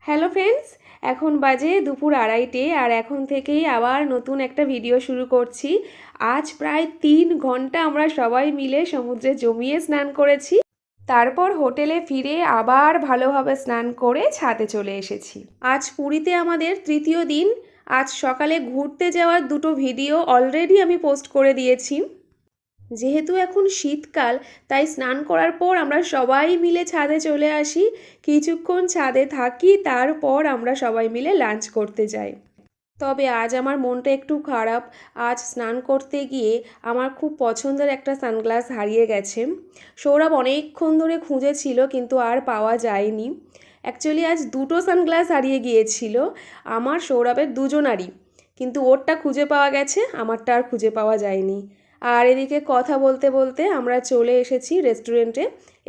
Hello friends, এখন বাজে দুপুর আড়াইটে আর এখন থেকেই আবার নতুন একটা ভিডিও শুরু করছি। আজ প্রায় 3 ঘন্টা আমরা সবাই মিলে সমুদ্রে জমিয়ে স্নান করেছি। তারপর হোটেলে ফিরে আবার ভালোভাবে স্নান করে ছাদে চলে এসেছি। আজ পুরীতে আমাদের তৃতীয় দিন। আজ সকালে ঘুরতে যাওয়ার দুটো ভিডিও অলরেডি আমি পোস্ট করে দিয়েছি। যেহেতু এখন শীতকাল, তাই স্নান করার পর আমরা সবাই মিলে ছাদে চলে আসি। কিছুক্ষণ ছাদে থাকি, তারপর আমরা সবাই মিলে লাঞ্চ করতে যাই। তবে আজ আমার মনটা একটু খারাপ। আজ স্নান করতে গিয়ে আমার খুব পছন্দের একটা সানগ্লাস হারিয়ে গেছে। সৌরভ অনেকক্ষণ ধরে খুঁজেছিল, কিন্তু আর পাওয়া যায়নি। অ্যাকচুয়ালি আজ দুটো সানগ্লাস হারিয়ে গিয়েছিল, আমার সৌরভের দুজনারই। কিন্তু ওরটা খুঁজে পাওয়া গেছে, আমারটা আর খুঁজে পাওয়া যায়নি। আর এদিকে কথা বলতে বলতে আমরা চলে এসেছি রেস্টুরেন্টে,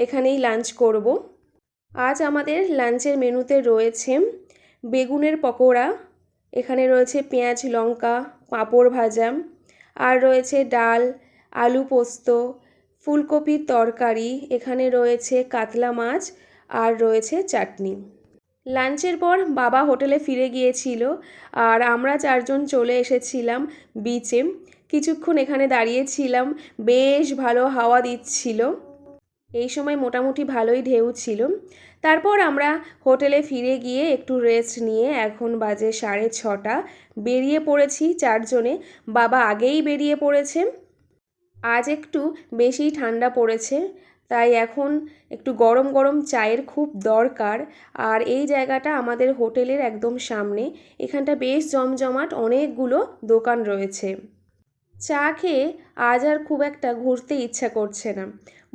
এখানেই লাঞ্চ করব। আজ আমাদের লাঞ্চের মেনুতে রয়েছে বেগুনের পকোড়া, এখানে রয়েছে পেঁয়াজ লঙ্কা পাঁপড় ভাজা, আর রয়েছে ডাল, আলু পোস্ত, ফুলকপির তরকারি, এখানে রয়েছে কাতলা মাছ, আর রয়েছে চাটনি। লাঞ্চের পর বাবা হোটেলে ফিরে গিয়েছিল আর আমরা চারজন চলে এসেছিলাম বিচে। কিছুক্ষণ এখানে দাঁড়িয়েছিলাম, বেশ ভালো হাওয়া দিচ্ছিল। এই সময় মোটামুটি ভালোই ঢেউ ছিল। তারপর আমরা হোটেলে ফিরে গিয়ে একটু রেস্ট নিয়ে এখন বাজে 6:30, বেরিয়ে পড়েছি চারজনে। বাবা আগেই বেরিয়ে পড়েছে। আজ একটু বেশি ঠান্ডা পড়েছে, তাই এখন একটু গরম গরম চায়ের খুব দরকার। আর এই জায়গাটা আমাদের হোটেলের একদম সামনে, এখানটা বেশ জমজমাট, অনেকগুলো দোকান রয়েছে। চা খেয়ে আজ আর খুব একটা ঘুরতে ইচ্ছা করছে না।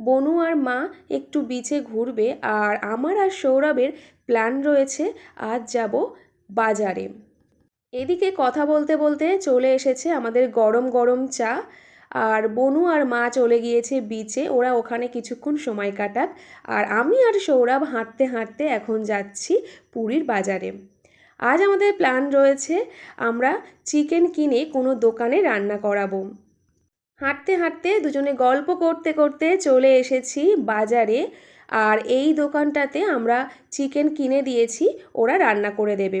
বনু আর মা একটু বিচে ঘুরবে, আর আমার আর সৌরভের প্ল্যান রয়েছে আজ যাব বাজারে। এদিকে কথা বলতে বলতে চলে এসেছে আমাদের গরম গরম চা। আর বনু আর মা চলে গিয়েছে বিচে, ওরা ওখানে কিছুক্ষণ সময় কাটাক। আর আমি আর সৌরভ হাঁটতে হাঁটতে এখন যাচ্ছি পুরীর বাজারে। আজ আমাদের প্ল্যান রয়েছে আমরা চিকেন কিনে কোনো দোকানে রান্না করাবো। হাঁটতে হাঁটতে দুজনে গল্প করতে করতে চলে এসেছি বাজারে। আর এই দোকানটাতে আমরা চিকেন কিনে দিয়েছি, ওরা রান্না করে দেবে।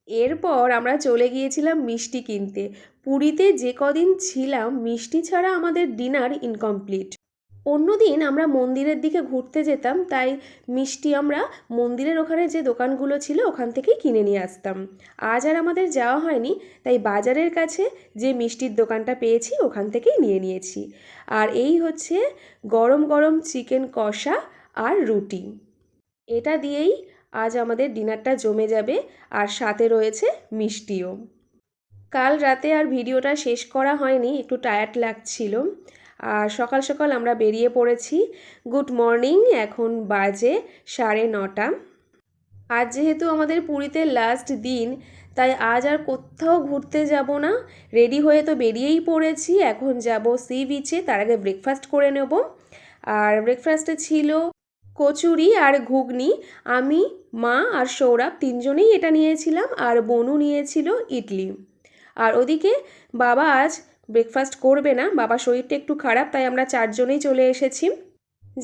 এরপর আমরা চলে গিয়েছিলাম মিষ্টি কিনতে। পুরীতে যে কদিন ছিলাম মিষ্টি ছাড়া আমাদের ডিনার ইনকমপ্লিট। অন্যদিন আমরা মন্দিরের দিকে ঘুরতে যেতাম, তাই মিষ্টি আমরা মন্দিরের ওখানে যে দোকানগুলো ছিল ওখান থেকেই কিনে নিয়ে আসতাম। আজ আর আমাদের যাওয়া হয়নি, তাই বাজারের কাছে যে মিষ্টির দোকানটা পেয়েছি ওখান থেকেই নিয়ে নিয়েছি। আর এই হচ্ছে গরম গরম চিকেন কষা আর রুটি। এটা দিয়েই আজ আমাদের ডিনারটা জমে যাবে, আর সাথে রয়েছে মিষ্টিও। কাল রাতে আর ভিডিওটা শেষ করা হয়নি, একটু টায়ার্ড লাগছিল। আর সকাল সকাল আমরা বেরিয়ে পড়েছি। গুড মর্নিং, এখন বাজে 9:30। আজ যেহেতু আমাদের পুরীতে লাস্ট দিন, তাই আজ আর কোথাও ঘুরতে যাব না। রেডি হয়ে তো বেরিয়েই পড়েছি, এখন যাব সি বিচে। তার আগে ব্রেকফাস্ট করে নেব। আর ব্রেকফাস্টে ছিল কচুরি আর ঘুগনি। আমি, মা আর সৌরভ তিনজনেই এটা নিয়েছিলাম, আর বনু নিয়েছিল ইডলি। আর ওদিকে বাবা আজ ব্রেকফাস্ট করবে না, বাবার শরীরটা একটু খারাপ, তাই আমরা চারজনেই চলে এসেছি।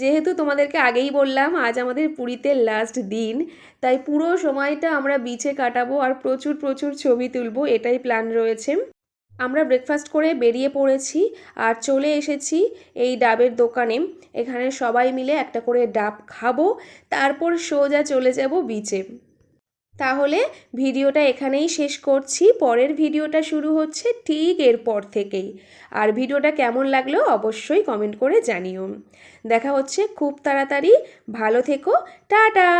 যেহেতু তোমাদেরকে আগেই বললাম আজ আমাদের পুরীতে লাস্ট দিন, তাই পুরো সময়টা আমরা বিচে কাটাবো আর প্রচুর প্রচুর ছবি তুলবো, এটাই প্ল্যান রয়েছে। আমরা ব্রেকফাস্ট করে বেরিয়ে পড়েছি আর চলে এসেছি এই ডাবের দোকানে। এখানে সবাই মিলে একটা করে ডাব খাবো, তারপর সোজা চলে যাব বিচে। তাহলে ভিডিওটা এখানেই শেষ করছি, পরের ভিডিওটা শুরু হচ্ছে ঠিক এরপর থেকেই। আর ভিডিওটা কেমন লাগলো অবশ্যই কমেন্ট করে জানিও। দেখা হচ্ছে খুব তাড়াতাড়ি। ভালো থেকো, টাটা।